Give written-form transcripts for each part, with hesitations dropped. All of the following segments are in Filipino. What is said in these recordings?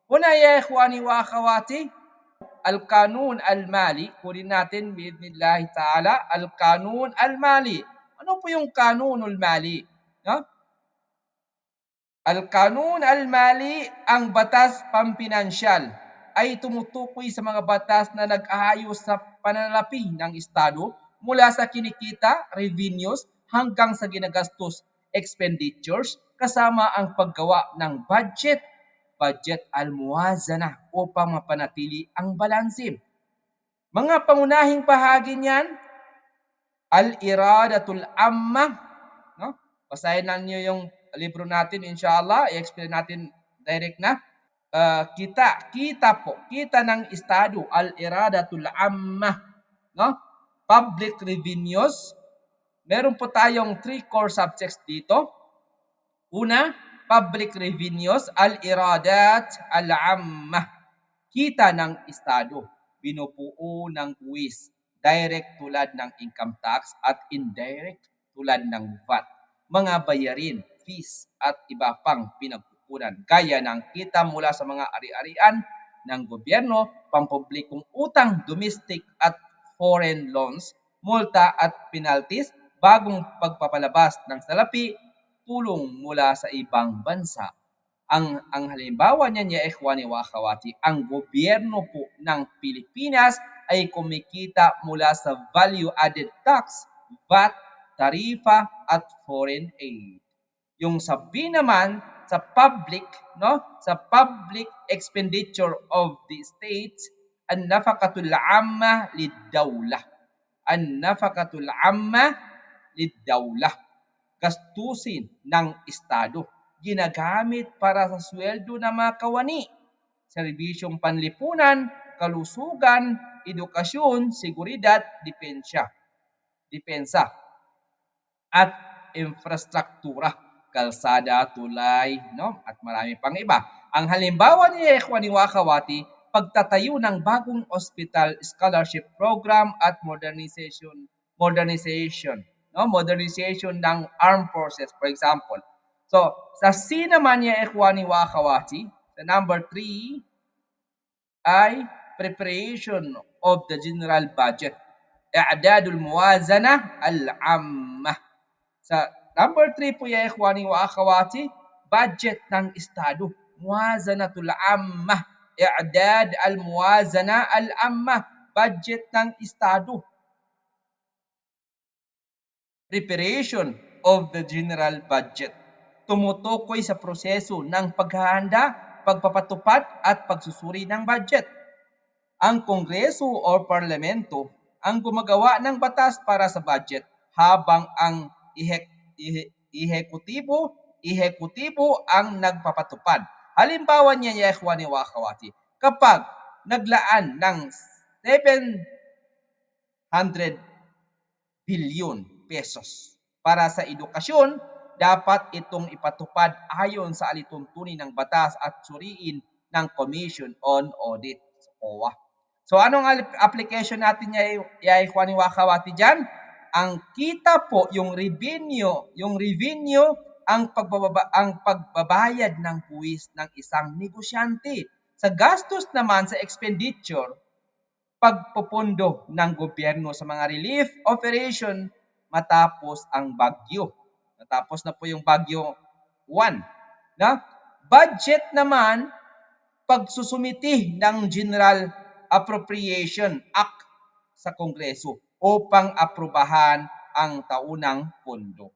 Huna ya ikhwani wa akhawati, al-kanun al-mali, kunin natin biidhnillahi ta'ala, al-kanun al-mali. Ano po yung kanunul mali? No? Al-kanun al-mali, ang batas pampinansyal, ay tumutukoy sa mga batas na nag-aayos sa pananalapi ng Estado mula sa kinikita, revenues, hanggang sa ginagastos, expenditures, kasama ang paggawa ng budget al-muwazana upang mapanatili ang balanse. Mga pangunahing bahagi niyan, al-iradatul amma, no? Basahin na niyo yung libro natin, inshallah, i-explain natin direct na. Kita ng Estado, al-iradatul amma, no? Public revenues. Meron po tayong 3 core subjects dito. Una, public revenues, al-iradat al-amma. Kita ng Estado, binubuo ng buwis, direct tulad ng income tax at indirect tulad ng VAT, mga bayarin, fees at iba pang pinagkukunan gaya ng kita mula sa mga ari-arian ng gobyerno, pampublikong utang, domestic at foreign loans, multa at penalties, bagong pagpapalabas ng salapi, tulong mula sa ibang bansa. Ang halimbawa niyan ya ikhwani wa akhawati, ang gobyerno po ng Pilipinas ay kumikita mula sa value added tax, VAT, tarifa at foreign aid. Yung sabi naman sa public, no, sa public expenditure of the states, an-nafaqatul amma lid-dawlah. An-nafaqatul amma lid-dawlah. Gastusin ng Estado, ginagamit para sa sweldo ng mga kawani, serbisyong panlipunan, kalusugan, edukasyon, seguridad, depensa at infrastruktura, kalsada, tulay, no? At marami pang iba. Ang halimbawa ni Ikhwani wa Akhawati, pagtatayo ng bagong hospital, scholarship program at modernization ng armed forces, for example. So, sa C naman ni Ikhwani wa Akhawati, sa number 3 ay preparation of the general budget, i'dadul muwazana al-amma. Sa number 3 po ya ikhwani wa akhawati, budget ng Estado, muwazanatul amma, i'dad al-muwazana al-amma, budget ng Estado. Preparation of the general budget, tumutukoy sa proseso ng paghahanda, pagpapatupad at pagsusuri ng budget. Ang Kongreso o Parlamento ang gumagawa ng batas para sa budget, habang ang ehekutibo ang nagpapatupad. Halimbawa niya ya ikhwani wa akhawati, kapag naglaan ng 700 billion pesos para sa edukasyon, dapat itong ipatupad ayon sa alituntunin ng batas at suriin ng Commission on Audit, OWA. So anong application natin ya ikhwani wa akhawati dyan? Ang kita po, yung revenue, ang pagbabayad ng buwis ng isang negosyante. Sa gastos naman, sa expenditure, pagpupundo ng gobyerno sa mga relief operation matapos ang bagyo. Natapos na po yung bagyo 1. Na? Budget naman, pagsusumiti ng General Appropriation Act sa Kongreso upang aprubahan ang taunang pondo.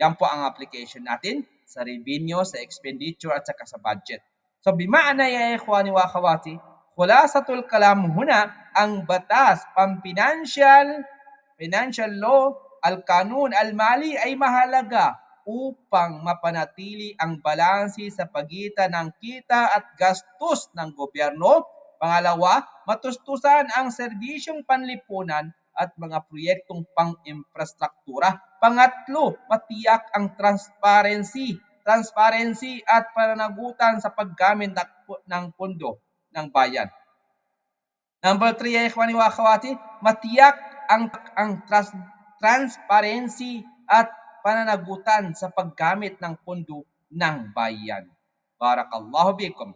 Yan po ang application natin sa revenue, sa expenditure at saka sa budget. So bimaana ya ikhwani wa akhawati, khulasatul kalam huna, ang batas financial law, al-kanun al-mali ay mahalaga upang mapanatili ang balanse sa pagitan ng kita at gastos ng gobyerno. Pangalawa, matustusan ang serbisyong panlipunan at mga proyektong pang-infrastruktura. Pangatlo, matiyak ang transparency at pananagutan sa paggamit ng pondo ng bayan. Number 3 ay ikhwani wa akhawati, matiyak ang transparency at pananagutan sa paggamit ng pondo ng bayan. Barakallahu bikum.